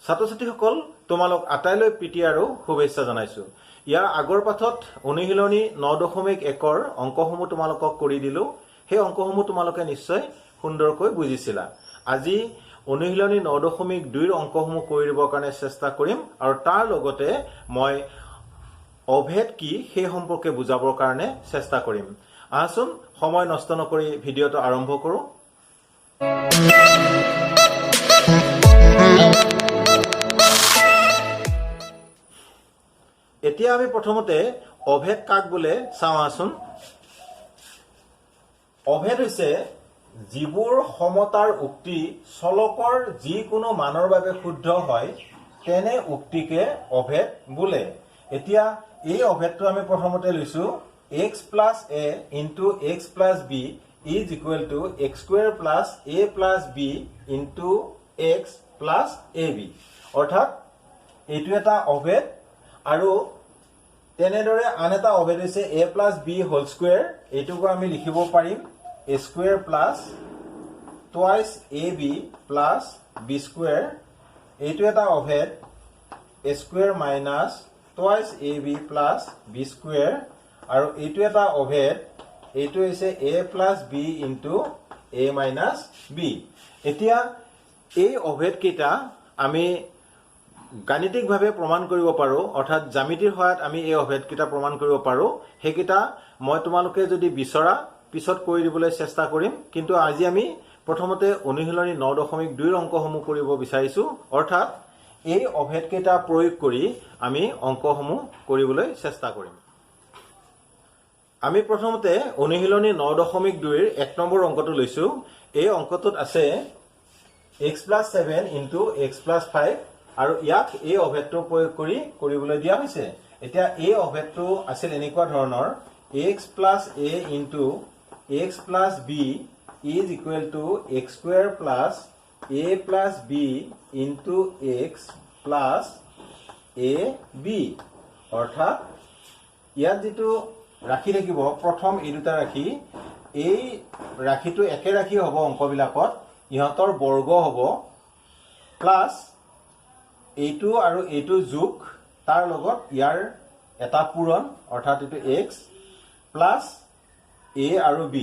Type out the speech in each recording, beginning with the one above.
ছাত্ৰ ছাত্ৰীসকল তোমালোক আটাইলৈ প্ৰীতি আৰু শুভেচ্ছা জনাইছো। ইয়াৰ আগৰ পাঠত অনুশীলনী 9.1ৰ অংকসমূহ তোমালোকক কৰি দিলো। সেই অংকসমূহ তোমালোকে নিশ্চয় সুন্দৰকৈ বুজিছিলা। আজি অনুশীলনী 9.2ৰ অংকসমূহ কৰি দিবৰ কাৰণে চেষ্টা কৰিম আৰু তাৰ লগতে মই অভেদ কি সেই সম্পৰ্কে বুজাবৰ কাৰণে চেষ্টা কৰিম। আহচোন সময় নষ্ট নকৰি ভিডিঅটো আৰম্ভ কৰো। এতিয়া আমি প্ৰথমতে অভেদ কাক বোলে চাওঁ আহচোন। অভেদ হৈছে যিবোৰ সমতাৰ উক্তি চলকৰ যিকোনো মানৰ বাবে শুদ্ধ হয় তেনে উক্তিকে অভেদ বোলে। এতিয়া এই অভেদটো আমি প্ৰথমতে লৈছো x plus a into x plus b is equal to x square plus a plus b into x plus ab। অৰ্থাৎ এইটো এটা অভেদ আৰু তেনেদৰে আন এটা অভেদ হৈছে a plus b whole square। এইটোকো আমি লিখিব পাৰিম a square plus twice ab plus b square। এইটো এটা অভেদ a square minus twice ab plus b square আৰু এইটো এটা অভেদ এইটো হৈছে a plus b into a minus b। এতিয়া এই অভেদ কেইটা আমি গাণিতিকভাৱে প্ৰমাণ কৰিব পাৰো, অৰ্থাৎ জ্যামিতিৰ সহায়ত আমি এই অভেদ কেইটা প্ৰমাণ কৰিব পাৰো। সেইকেইটা মই তোমালোকে যদি বিচৰা পিছত কৰি দিবলৈ চেষ্টা কৰিম, কিন্তু আজি আমি প্ৰথমতে অনুশীলনী 9.2ৰ অংকসমূহ কৰিব বিচাৰিছো, অৰ্থাৎ এই অভেদ কেইটা প্ৰয়োগ কৰি আমি অংকসমূহ কৰিবলৈ চেষ্টা কৰিম। আমি প্ৰথমতে অনুশীলনী 9.2ৰ 1 নম্বৰ অংকটো লৈছো। এই অংকটোত আছে x plus 7 into x plus 5 আৰু ইয়াক এই অভেদটো প্ৰয়োগ কৰি কৰিবলৈ দিয়া হৈছে। এতিয়া এই অভেদটো আছিল এনেকুৱা ধৰণৰ x plus a into x plus b is equal to x square plus a plus b into x plus a b। অৰ্থাৎ ইয়াত যিটো ৰাখি থাকিব প্ৰথম এই দুটা ৰাখি, এই ৰাখিটো একে ৰাখি হ'ব অংকবিলাকত, ইহঁতৰ বৰ্গ হ'ব প্লাছ এইটো আৰু এইটো যোগ তাৰ লগত ইয়াৰ এটা পূৰণ, অৰ্থাৎ এইটো x প্লাছ a আৰু b।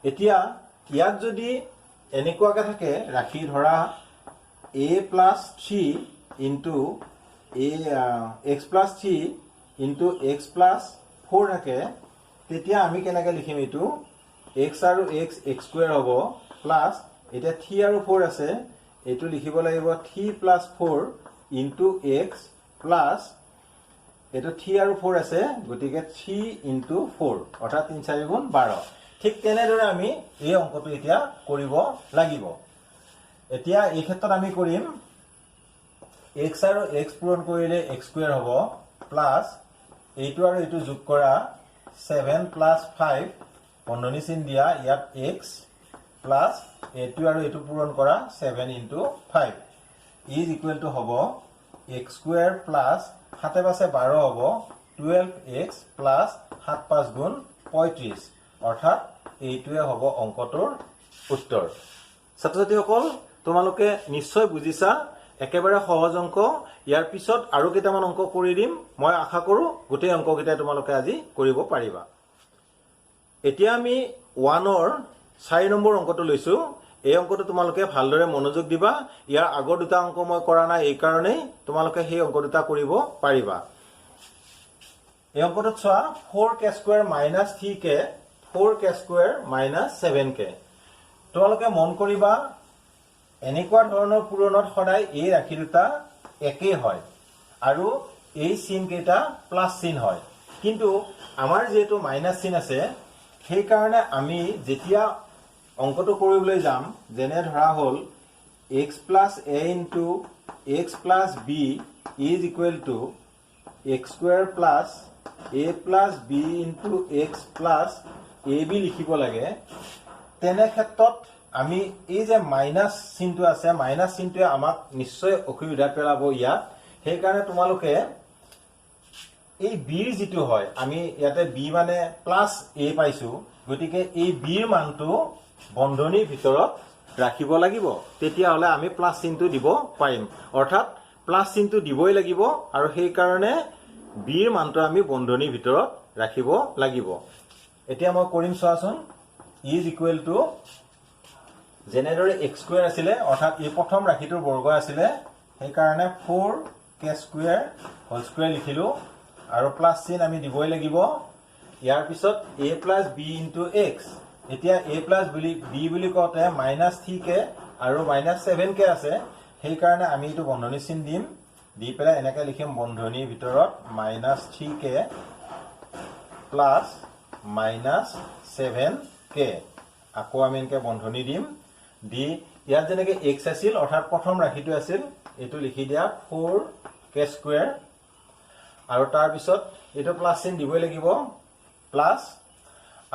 এতিয়া ইয়াত যদি এনেকুৱাকে থাকে ৰাখি ধৰা a plus 3 into x plus 3 into x plus 4 থাকে, তেতিয়া আমি কেনেকৈ লিখিম এইটো x আৰু x x square হ'ব প্লাছ এতিয়া 3 আৰু 4 আছে, এইটো লিখিব লাগিব 3 plus 4 into x প্লাছ এইটো 3 আৰু 4 আছে, গতিকে 3 into 4 অৰ্থাৎ 3 4 গুণ 12। ঠিক তেনেদৰে আমি এই অংকটো এতিয়া কৰিব লাগিব। এতিয়া এই ক্ষেত্ৰত আমি কৰিম x আৰু x পূৰণ কৰিলে x square হ'ব প্লাছ এইটো আৰু এইটো যোগ কৰা 7 plus 5 বন্ধনী চিন দিয়া ইয়াত x প্লাছ এইটো আৰু এইটো পূৰণ কৰা 7 into 5 is equal to হ'ব x square plus 7 5 12 হ'ব 12x plus 7 5 গুণ 35। অৰ্থাৎ এইটোৱে হ'ব অংকটোৰ উত্তৰ। ছাত্ৰ ছাত্ৰীসকল তোমালোকে নিশ্চয় বুজিছা, একেবাৰে সহজ অংক। ইয়াৰ পিছত আৰু কেইটামান অংক কৰি দিম, মই আশা কৰো গোটেই অংককেইটা তোমালোকে আজি কৰিব পাৰিবা। এতিয়া আমি 1ৰ 4 নম্বৰ অংকটো লৈছো। এই অংকটো তোমালোকে ভালদৰে মনোযোগ দিবা। ইয়াৰ আগৰ দুটা অংক মই কৰা নাই, এই কাৰণেই তোমালোকে সেই অংক দুটা কৰিব পাৰিবা। এই অংকটোত চোৱা 4k square minus 3k 4k square minus 7k। তোমালোকে মন কৰিবা এনেকুৱা ধৰণৰ পূৰণত সদায় এই ৰাশি দুটা একেই হয় আৰু এই চিন কেইটা প্লাছ চিন হয়, কিন্তু আমাৰ যেহেতু মাইনাছ চিন আছে সেইকাৰণে আমি যেতিয়া অংকটো কৰিবলৈ যাম, যেনে ধৰা হ'ল x plus a into x plus b is equal to x square plus a plus b into x plus ab লিখিব লাগে, তেনে ক্ষেত্ৰত আমি এই যে মাইনাছ চিনটো আছে, মাইনাছ চিনটোৱে আমাক নিশ্চয় অসুবিধা পেলাব ইয়াত। সেইকাৰণে তোমালোকে এই বিৰ যিটো হয়, আমি ইয়াতে বি মানে প্লাছ এ পাইছো, গতিকে এই বিৰ মানটো বন্ধনীৰ ভিতৰত ৰাখিব লাগিব, তেতিয়াহ'লে আমি প্লাছ চিনটো দিব পাৰিম। অৰ্থাৎ প্লাছ চিনটো দিবই লাগিব আৰু সেই কাৰণে বিৰ মানটো আমি বন্ধনীৰ ভিতৰত ৰাখিব লাগিব এতিয়া মই কৰিম চোৱাচোন ইজ ইকুৱেল টু যেনেদৰে x স্কয়াৰ আছিলে অৰ্থাৎ এই প্ৰথম ৰাশিটোৰ বৰ্গ আছিলে সেই কাৰণে 4k স্কয়াৰ হোল স্কয়াৰ লিখিলো আৰু প্লাছ চিন আমি দিবই লাগিব ইয়াৰ পিছত a + b * x এতিয়া a + b বুলি কওঁতে -3k আৰু -7k আছে সেই কাৰণে আমি এটো বন্ধনী চিন দিম দি পেলাই এনেকৈ লিখিম বন্ধনীৰ ভিতৰত -3k + -7k আকৌ আমি এনেকৈ বন্ধনী দিম দি ইয়াত যেনেকৈ x আছিল অৰ্থাৎ প্ৰথম ৰাশিটো আছিল এটো লিখি দিয়া 4k স্কয়াৰ আৰু তাৰ পিছত এটো প্লাছ চিন দিবই লাগিব প্লাছ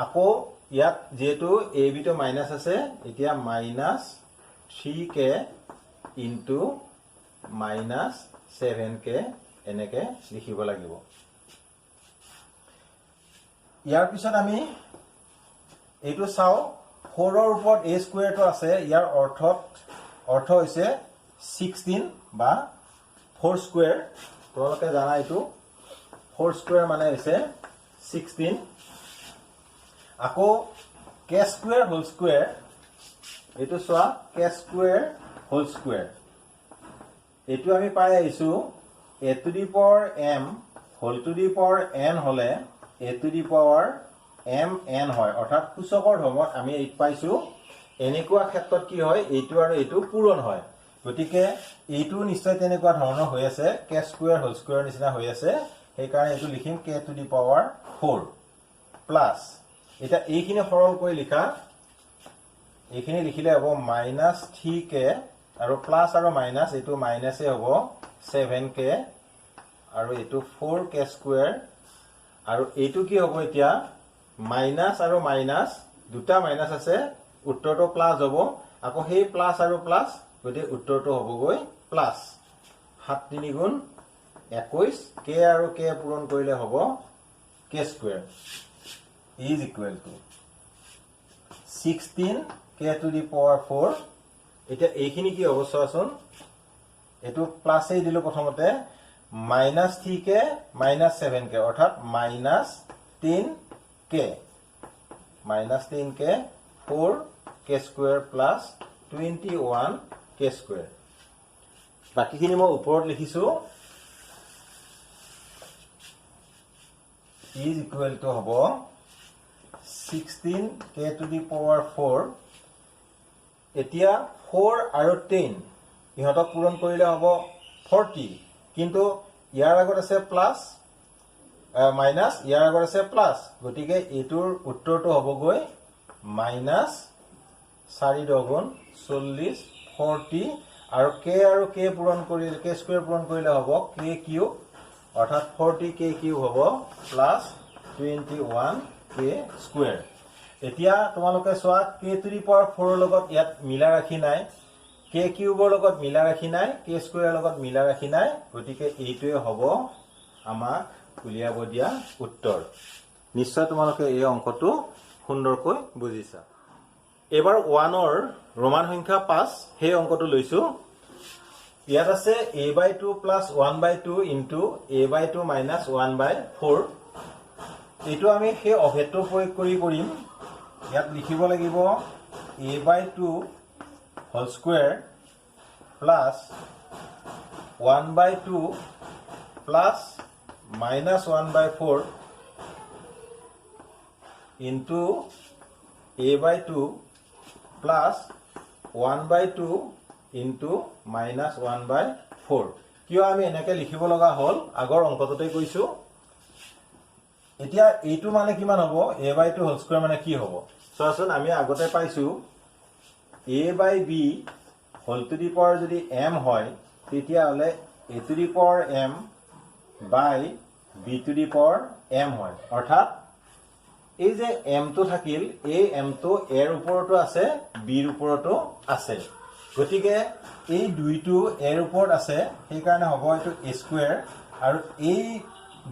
আকৌ ইয়াত যেটো a b টো মাইনাস আছে এতিয়া -3k * -7k এনেকৈ লিখিব লাগিব ইয়াৰ পিছত আমি এইটো চাও 4 ৰ ওপৰত a স্কয়াৰটো আছে ইয়াৰ অৰ্থ হৈছে 16 বা 4 স্কয়াৰ তোমালোকে জানা এইটো 4 স্কয়াৰ মানে হৈছে 16 আকৌ k স্কয়াৰ হোল স্কয়াৰ এইটো চোৱা k স্কয়াৰ হোল স্কয়াৰ এইটো আমি পাই আহিছো a to the power m whole to the power n হলে a to the power mn হয় অৰ্থাৎ সূচকৰ ধৰ্মত আমি এই পাইছো এনেকুৱা ক্ষেত্ৰত কি হয় এইটো আৰু এইটো পূৰণ হয় গতিকে এইটো নিশ্চয় তেনেকুৱা ধৰণৰ হৈ আছে k স্কয়াৰ হোল স্কয়াৰ নিচিনা হৈ আছে সেই কাৰণে এইটো লিখিম k to the power 4 plus এটা এইখিনি সৰল কৰি লিখা এইখিনি লিখিলে হ'ব -3k আৰু প্লাস আৰু মাইনাস এইটো মাইনাসে হ'ব 7k আৰু এইটো 4k স্কয়াৰ আৰু এইটো কি হ'ব এতিয়া মাইনাস আৰু মাইনাস দুটা মাইনাস আছে উত্তৰটো প্লাস হ'ব আকৌ সেই প্লাস আৰু প্লাস গতি উত্তৰটো হ'বগৈ প্লাস 7 3 গুণ 21 k আৰু k পূৰণ কৰিলে হ'ব k square is equal to 16k to the power 4 এটা এইখিনি কি হ'ব চোৱাচোন এটো প্লাস এই দিলো প্ৰথমতে -3k -7k অৰ্থাৎ -3k 4k square plus 21k square বাকিখিনি মই ওপৰত লিখিছো is equal to হ'ব 16k to the power 4 এতিয়া 4 আৰু 10 ইহতক পূৰণ কৰিলে হ'ব 40 কিন্তু ইয়াৰ আগত আছে প্লাস মাইনাস ইয়াৰ আগত আছে প্লাস গতিকে এটোৰ উত্তৰটো হ'বগৈ -4 দুগুণ 40 40 আৰু k আৰু k পূৰণ কৰিলে k স্কয়াৰ পূৰণ কৰিলে হ'ব k কিউব অৰ্থাৎ 40k কিউব হ'ব প্লাস 21k স্কয়াৰ এতিয়া তোমালোকে চোৱা k to the power 4 ৰ লগত ইয়াত মিলা ৰাখি নাই k কিউবৰ লগত মিলা ৰাখি নাই k স্কয়াৰৰ লগত মিলা ৰাখি নাই গতিকে এইটোৱে হ'ব আমাক উলিয়াব দিয়া উত্তৰ নিশ্চয় তোমালোকে এই অংকটো সুন্দৰকৈ বুজিছা এবাৰ 1 ৰ ৰোমান সংখ্যা 5 সেই অংকটো লৈছো ইয়াত আছে a/2 + 1/2 * a/2 - 1/4 এইটো আমি সেই অভেদটো প্ৰয়োগ কৰিম ইয়াত লিখিব লাগিব a/2 whole square plus 1/2 plus -1/4 into a/2 plus 1/2 into -1/4 কিয় আমি এনেকৈ লিখিব লগা হল আগৰ অংকটোতে কৈছো এতিয়া এইটো মানে কিমান হ'ব a/2 হোল স্কয়াৰ মানে কি হ'ব চোৱাচোন আমি আগতে পাইছো a/b whole to the power যদি m হয় তেতিয়া হলে a to the power m by b to the power m হয় অৰ্থাৎ এই যে m টো থাকিল এই m টো a ৰ ওপৰতো আছে b ৰ ওপৰতো আছে গতিকে এই দুইটো a ৰ ওপৰত আছে সেই কাৰণে হ'ব এটো a স্কয়াৰ আৰু এই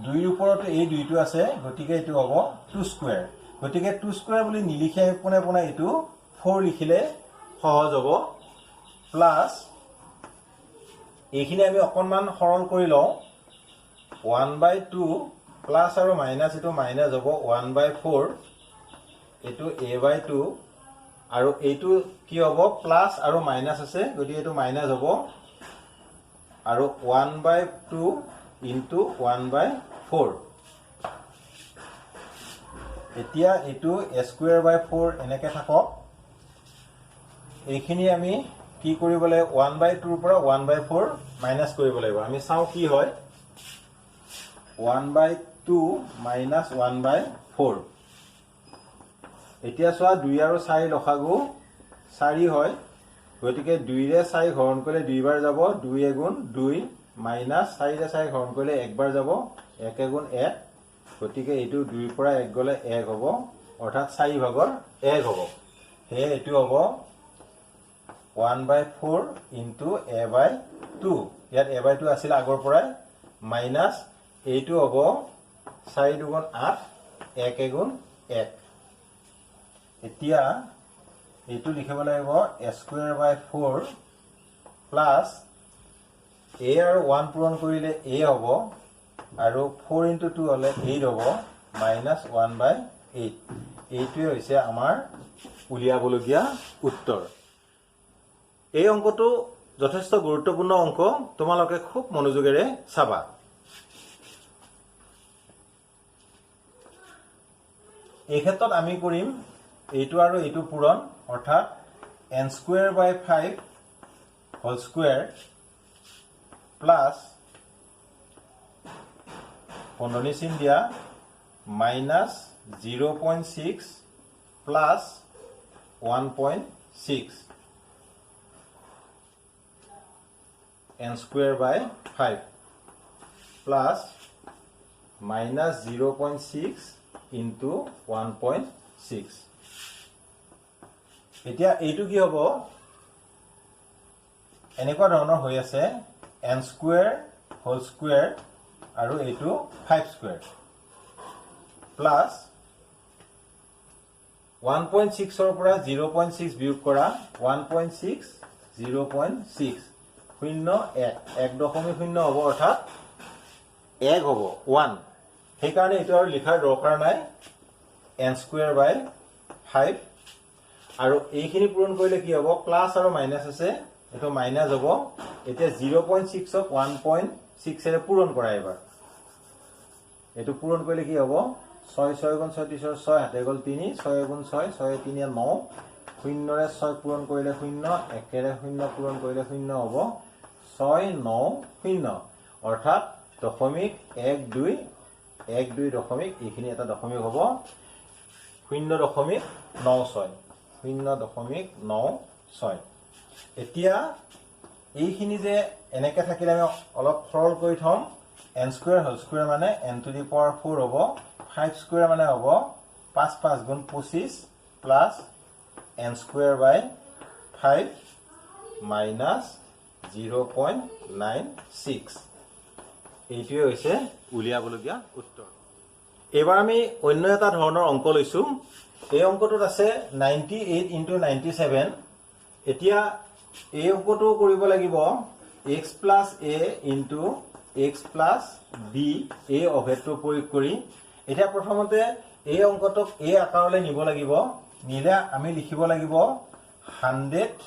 দুইৰ ওপৰতো এই দুইটো আছে গতিকে এটো হ'ব 2 স্কয়াৰ গতিকে 2 স্কয়াৰ বুলি নিলিখে পুনে পুনে এটো 4 লিখিলে সহজ হ'ব প্লাস এইখিনি আমি অকণমান সৰল কৰি লওঁ 1/2 প্লাছ আৰু মাইনাছ এইটো মাইনাছ হ'ব 1/4 এইটো a/2 আৰু এইটো কি হ'ব প্লাছ আৰু মাইনাছ আছে গতিকে এইটো মাইনাছ হ'ব আৰু 1/2 ইনটু 1/4 এতিয়া এইটো a²/4 এনেকৈ থাকক এইখিনি আমি কি কৰিব লাগিব 1/2 পৰা 1/4 মাইনাছ কৰিব লাগিব আমি চাওঁ কি হয় 1/2 মাইনাছ 1/4 এতিয়া চোৱা 2 আৰু 4 লসাগু 4 হয় গতিকে 2 ৰে 4 হৰণ কৰিলে 2 বাৰ যাব 2 এগুণ 2 মাইনাছ 4 ৰে 4 হৰণ কৰিলে 1 বাৰ যাব 1 এগুণ 1 গতিকে এইটো 2 পৰা 1 গ'লে 1 হ'ব অৰ্থাৎ 4 ভাগৰ 1 হ'ব সেয়ে এইটো হ'ব 1/4 ইনটু a/2 ইয়াত a/2 আছিল আগৰ পৰাই মাইনাছ এইটো হ'ব 4 দুগুণ 8 1 এগুণ 1 এতিয়া এইটো লিখিব লাগিব a²/4 প্লাছ a আৰু 1 পূৰণ কৰিলে a হ'ব আৰু 4 ইনটু 2 হ'লে 8 হ'ব মাইনাছ 1/8 এইটোৱে হৈছে আমাৰ উলিয়াবলগীয়া উত্তৰ এই অংকটো যথেষ্ট গুৰুত্বপূৰ্ণ অংক তোমালোকে খুব মনোযোগেৰে চাবা এই ক্ষেত্ৰত আমি কৰিম এইটো আৰু এইটো পূৰণ অৰ্থাৎ n²/5 হোল স্কোৱাৰ প্লাছ বন্ধনী চিন দিয়া minus 0.6 plus 1.6 n²/5 plus minus 0.6 into 1.6 এতিয়া এইটো কি হ'ব এনেকুৱা ধৰণৰ হৈ আছে n² হোল স্কোৱাৰ আৰু এইটো 5² প্লাছ 1.6 ৰ পৰা 0.6 বিয়োগ কৰা 1.6 0.6 0 1 1.0 হ'ব অৰ্থাৎ 1 হ'ব 1 সেইকাৰণে এইটো আৰু লিখাৰ দৰকাৰ নাই n²/5 আৰু এইখিনি পূৰণ কৰিলে কি হ'ব প্লাছ আৰু মাইনাছ আছে এইটো মাইনাছ হ'ব এতিয়া 0.6 ক 1.6 এৰে পূৰণ কৰা এবাৰ এইটো পূৰণ কৰিলে কি হ'ব 6 6 গুণ 36 6 হাতে গ'ল 3 6 গুণ 6 6 3 9 0 ৰে 6 পূৰণ কৰিলে 0 1 ৰে 0 পূৰণ কৰিলে 0 হ'ব 6 9 0 অৰ্থাৎ 0.12 দশমিক এইখিনি এটা দশমিক হ'ব 0.96 0.96 এতিয়া এইখিনি যে এনেকৈ থাকিলে আমি অলপ সৰল কৰি থম n² হোল স্কোৱাৰ মানে n⁴ হ'ব 5² মানে হ'ব 5 5 গুণ 25 প্লাছ n²/5 মাইনাছ 0.96 এইটোৱে হৈছে উলিয়াবলগীয়া উত্তৰ এবাৰ আমি অন্য এটা ধৰণৰ অংক লৈছো এই অংকটোত আছে 98 ইনটু 97 এতিয়া এই অংকটো কৰিব লাগিব x plus a into x plus b এই অভেদটো প্ৰয়োগ কৰি এতিয়া প্ৰথমতে এই অংকটোক এই আকাৰলৈ নিব লাগিব নিলে আমি লিখিব লাগিব 100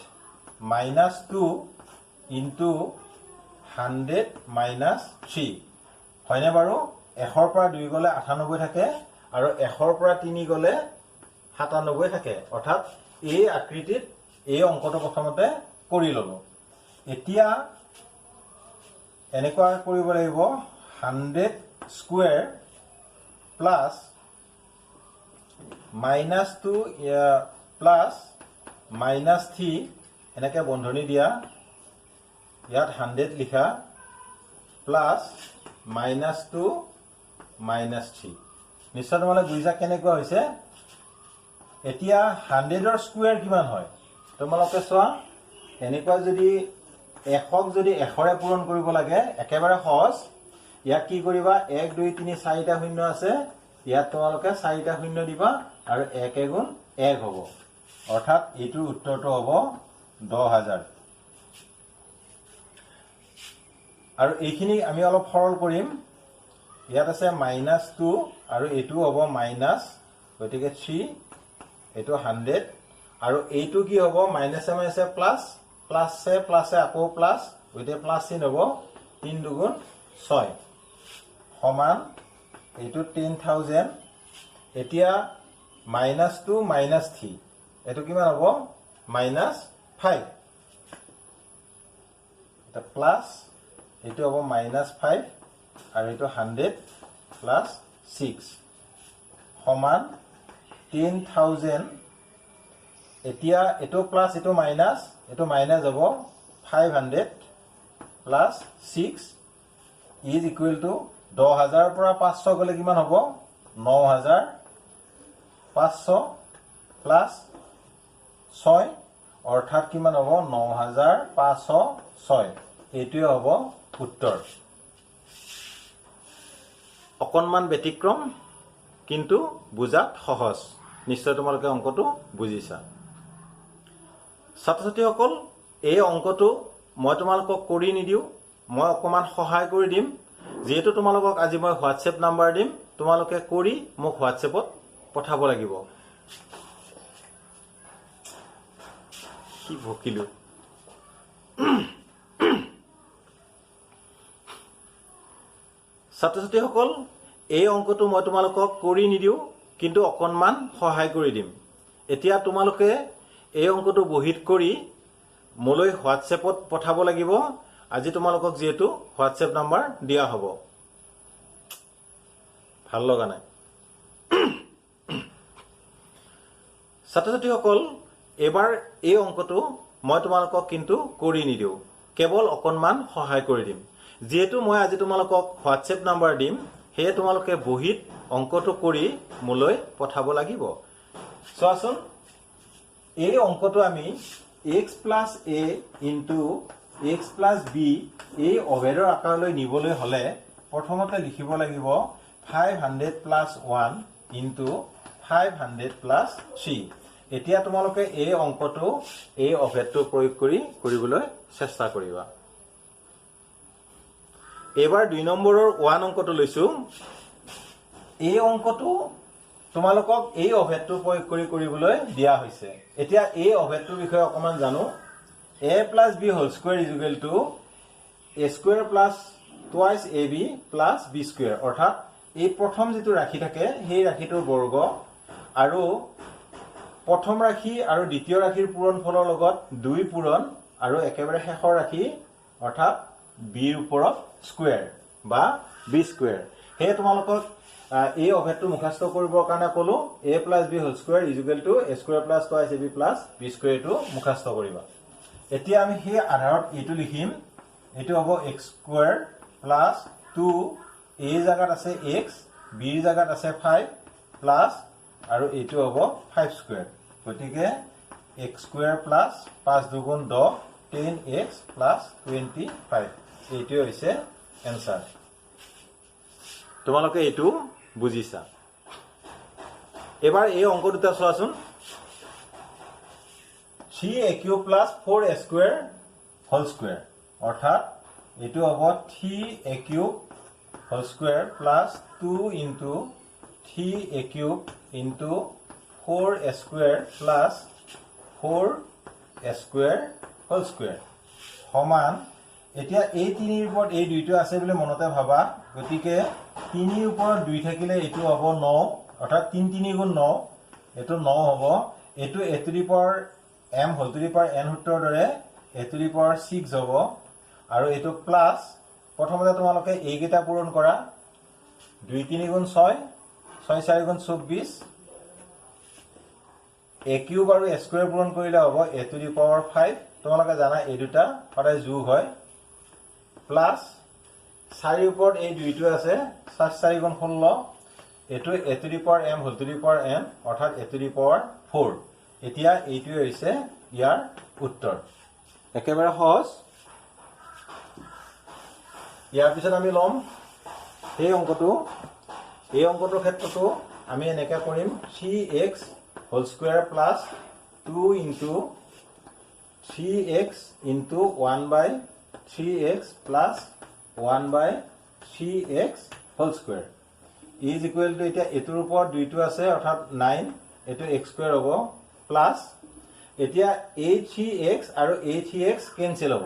মাইনাছ 2 ইনটু 100 মাইনাছ 3 হয়নে বাৰু 1 ৰ পৰা 2 গ'লে 98 থাকে আৰু 1 ৰ পৰা 3 গ'লে 97 থাকে অৰ্থাৎ এই আকৃতিত এই অংকটো প্ৰথমতে কৰি ললো এতিয়া এনেকুৱা কৰিব লাগিব 100² প্লাছ মাইনাছ 2 প্লাছ মাইনাছ 3 এনেকৈ বন্ধনী দিয়া ইয়াত 100 লিখা প্লাছ মাইনাছ 2 মাইনাছ 3 নিশ্চয় তোমালোকে বুজিছা কেনেকুৱা হৈছে এতিয়া 100 ৰ স্কোৱাৰ কিমান হয় তোমালোকে চোৱা এনেকুৱা যদি 1ক যদি 1ৰে পূৰণ কৰিব লাগে একেবাৰে সহজ ইয়াত কি কৰিবা 1 2 3 4টা শূন্য আছে ইয়াত তোমালোকে 4টা শূন্য দিবা আৰু 1 এগুণ 1 হ'ব অৰ্থাৎ এইটোৰ উত্তৰটো হ'ব 10,000 আৰু এইখিনি আমি অলপ সৰল কৰিম ইয়াত আছে -2 আৰু এইটো হ'ব মাইনাস গতিকে 3 এইটো 100 আৰু এইটো কি হ'ব মাইনাসে মাইনাসে প্লাস প্লাসে প্লাসে আকৌ প্লাস গতিকে প্লাস চিন হ'ব 3 দুগুণ 6 সমান এইটো 10000 এতিয়া -2 -3 এইটো কিমান হ'ব -5 এটা প্লাস এইটো হ'ব -5 আৰু এইটো 100 প্লাস 6 সমান 10000 এতিয়া এইটো প্লাস এইটো মাইনাস হ'ব 500 প্লাস 6 ইজ ইকুৱেল টু 10000 পৰা 500 গলে কিমান হ'ব 9500 প্লাস 6 অৰ্থাৎ কিমান হ'ব 9506 এইটোৱে হ'ব উত্তৰ অকনমান ব্যতিক্ৰম কিন্তু বুজাত সহজ নিশ্চয় তোমালোকে অংকটো বুজিছা ছাত্ৰ-ছাত্ৰীসকল এই অংকটো মই তোমালোকক কৰি নিদিও মই অকমান সহায় কৰি দিম যেহেতু তোমালোকক আজি মই হোৱাটসএপ নাম্বাৰ দিম তোমালোকে কৰি মোক হোৱাটসএপত পঠাব লাগিব কি ভকিলো ছাত্ৰ-ছাত্ৰীসকল এই অংকটো মই তোমালোকক কৰি নিদিও কিন্তু অকনমান সহায় কৰি দিম এতিয়া তোমালোকে এই অংকটো বহিত কৰি মোলৈ হোৱাটসএপত পঠাব লাগিব আজি তোমালোকক যেহেতু হোৱাটসএপ নাম্বাৰ দিয়া হ'ব ভাল লগা নাই ছাত্ৰ-ছাত্ৰীসকল এবাৰ এই অংকটো মই তোমালোকক কিন্তু কৰি নিদিও কেৱল অকনমান সহায় কৰি দিম যেহেতু মই আজি তোমালোকক হোৱাটসএপ নাম্বাৰ দিম হেয়ে তোমালোকে বহিত অংকটো কৰি মোলৈ পঠাব লাগিব চোৱাচোন এই অংকটো আমি x plus a into x plus b এই অভেদৰ আকাৰলৈ নিবলৈ হলে প্ৰথমতে লিখিব লাগিব 500 plus 1 into 500 plus 3 এতিয়া তোমালোকে এই অংকটো এই অভেদটো প্ৰয়োগ কৰিবলৈ চেষ্টা কৰিবা এবাৰ 2 নম্বৰৰ 1 অংকটো লৈছো এই অংকটো তোমালোকক এই অভেদটো প্ৰয়োগ কৰিবলৈ দিয়া হৈছে এতিয়া এই অভেদটোৰ বিষয়ে অকমান জানো a plus b whole square is equal to a square plus twice ab plus b square অৰ্থাৎ এই প্ৰথম যেটো ৰাখি থাকে সেই ৰাখিটোৰ বৰ্গ আৰু প্ৰথম ৰাখি আৰু দ্বিতীয় ৰাখিৰ পূৰণফলৰ লগত 2 পূৰণ আৰু একেবাৰে শেষৰ ৰাখি অৰ্থাৎ b ৰ ওপৰত স্কয়াৰ বা b স্কয়াৰ হে তোমালোকক এই অভেদটো মুখস্থ কৰিবৰ কাৰণে কলো a plus b whole square is equal to a square plus twice ab plus b square টো মুখস্থ কৰিবা এতিয়া আমি হে আধাৰত এটো লিখিম এটো হ'ব x square plus 2 a জাগাত আছে x b জাগাত আছে 5 plus আৰু এটো হ'ব 5 square গতিকে x square plus 5 দুগুণ 10 10x plus 25 এইটো হৈছে এনসার তোমালোকে এইটো বুজিছা এবাৰ এই অংক দুটা চোৱাচোন 3a³ plus 4a square whole square অৰ্থাৎ এইটো হ'ব 3a³ whole square plus 2 into 3a³ into 4a square plus 4a square whole square সমান এতিয়া এই 3 ৰ ওপৰত এই দুইটো আছে বুলি মনতে ভাবা গতিকে 3 ৰ ওপৰত 2 থাকিলে এটো হ'ব 9 অৰ্থাৎ 3 3 গুণ 9 এটো 9 হ'ব এটো a to the power m whole to the power n সূত্ৰৰ দৰে a to the power 6 হ'ব আৰু এটো প্লাস প্ৰথমতে তোমালোকে এই গেটা পূৰণ কৰা 2 3 গুণ 6 6 4 গুণ 24 a³ আৰু a স্কয়াৰ পূৰণ কৰিলে হ'ব a to the power 5 তোমালোকে জানা এই দুটা সদায় যোগ হয় প্লাস 4 ওপৰত এই দুইটো আছে 7 4 গুণ 16 এটো a to the power m whole to the power n অৰ্থাৎ a to the power 4 এতিয়া এইটো হৈছে ইয়াৰ উত্তৰ একেবাৰে সহজ ইয়াৰ পিছত আমি লম এই অংকটোৰ ক্ষেত্ৰটো আমি এনেকা কৰিম 3x whole square plus 2 into 3x into 1 by 3x plus 1/3x whole square is equal to এটা এটোৰ ওপৰত দুইটো আছে অৰ্থাৎ 9 এটো x স্কয়াৰ হ'ব প্লাস এতিয়া a3x আৰু a3x কেনসেল হ'ব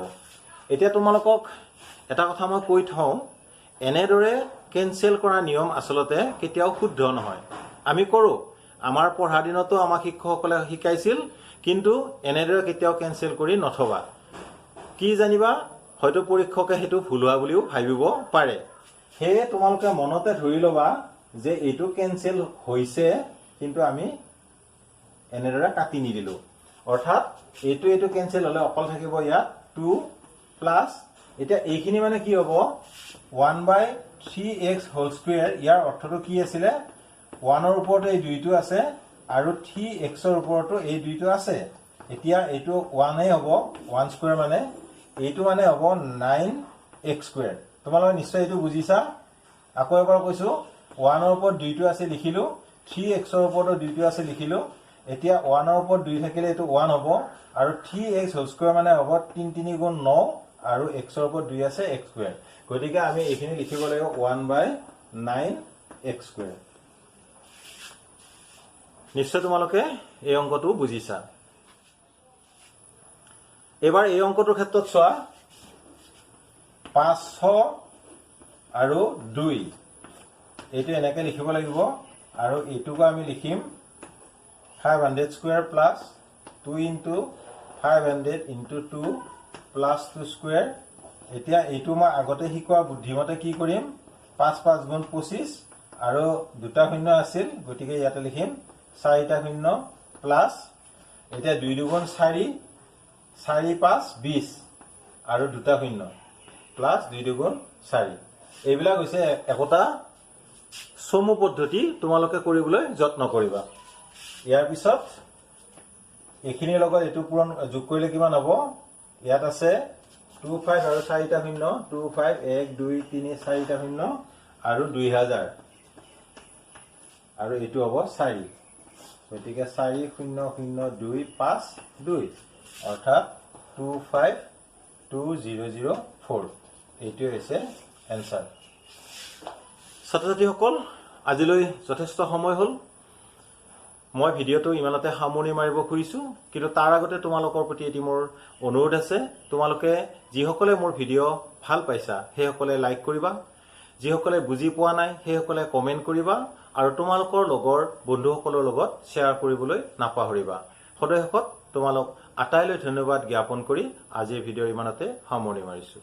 এতিয়া তোমালোকক এটা কথা মই কৈ থওঁ এনেদৰে কেনসেল কৰা নিয়ম আসলতে কেতিয়াও শুদ্ধ নহয় আমি কৰো আমাৰ পঢ়া দিনতো আমাক শিক্ষকসকলে শিকাইছিল কিন্তু এনেদৰে কেতিয়াও কেনসেল কৰি নথবা কি জানিবা হয়তো পৰীক্ষকে হেতু ভুল হোৱা বুলিও ভাবিব পাৰে হে তোমালোকে মনতে ধৰি লবা যে এটো কেনসেল হৈছে কিন্তু আমি এনেদৰে কাটি নিদিলো অৰ্থাৎ এটো কেনসেল হলে অকল থাকিব ইয়াত 2 প্লাস এটা এইখিনি মানে কি হ'ব 1/3x হোল স্কয়ার ইয়াৰ অৰ্থটো কি আছিল 1 ৰ ওপৰত এই দুইটো আছে আৰু 3x ৰ ওপৰতো এই দুইটো আছে এতিয়া এটো 1 এ হ'ব 1 স্কয়ার মানে এইটো মানে হ'ব 9x স্কয়ার তোমালোকে নিশ্চয় এটো বুজিছা আকৌ এবাৰ কৈছো 1 ৰ ওপৰত দুইটো আছে লিখিলো 3x ৰ ওপৰতো দুইটো আছে লিখিলো এতিয়া 1 ৰ ওপৰত 2 থাকিলে এটো 1 হ'ব আৰু 3x হোল স্কয়াৰ মানে হ'ব 3 3 গুণ 9 আৰু x ৰ ওপৰত 2 আছে x স্কয়ার গতিকে আমি এইখিনি লিখিব লাগিব 1/9x স্কয়ার নিশ্চয় তোমালোকে এই অংকটো বুজিছা এবাৰ এই অংকটোৰ ক্ষেত্ৰত চোৱা 500 আৰু 2 এইটো এনেকৈ লিখিব লাগিব আৰু এইটোকে আমি লিখিম 500 square plus 2 into 500 into 2 plus 2 square এতিয়া এইটো মই আগতে শিকোৱা বুদ্ধিমতে কি কৰিম 5 5 গুণ 25 আৰু দুটা শূন্য আছিল গতিকে ইয়াতে লিখিম 4টা শূন্য প্লাস এতিয়া 2 দুগুণ 4 4 5 20 আৰু দুটা শূন্য প্লাস 2 দুগুণ 4 এইবিলাক হৈছে একোটা সমু পদ্ধতি তোমালোকে কৰিবলৈ যত্ন কৰিবা ইয়াৰ পিছত এইখিনিৰ লগত এটো পূৰণ যোগ কৰিলে কিমান হ'ব ইয়াত আছে 25 আৰু 4টা শূন্য 25 1 2 3 4টা শূন্য আৰু 2000 আৰু এটো হ'ব 4 গতিকে 4 0 0 2 5 2 অৰ্থাৎ 252004 এইটো হৈছে এনসাৰ ছাত্ৰছাত্ৰীসকল আজিলৈ যথেষ্ট সময় হ'ল মই ভিডিওটো ইমানতে সামৰণি মাৰিব খুজিছো কিন্তু তাৰ আগতে তোমালোকৰ প্ৰতি এটি মোৰ অনুৰোধ আছে তোমালোকে যিসকলে মোৰ ভিডিও ভাল পাইছা সেইসকলে লাইক কৰিবা যিসকলে বুজি পোৱা নাই সেইসকলে কমেন্ট কৰিবা আৰু তোমালোকৰ লগৰ বন্ধুসকলৰ লগত শ্বেয়াৰ কৰিবলৈ নাপাহৰিবা সদায়ত তোমালোক আটাইলৈ ধন্যবাদ জ্ঞাপন কৰি আজিৰ ভিডিও ইমানতে সামৰণি মাৰিছো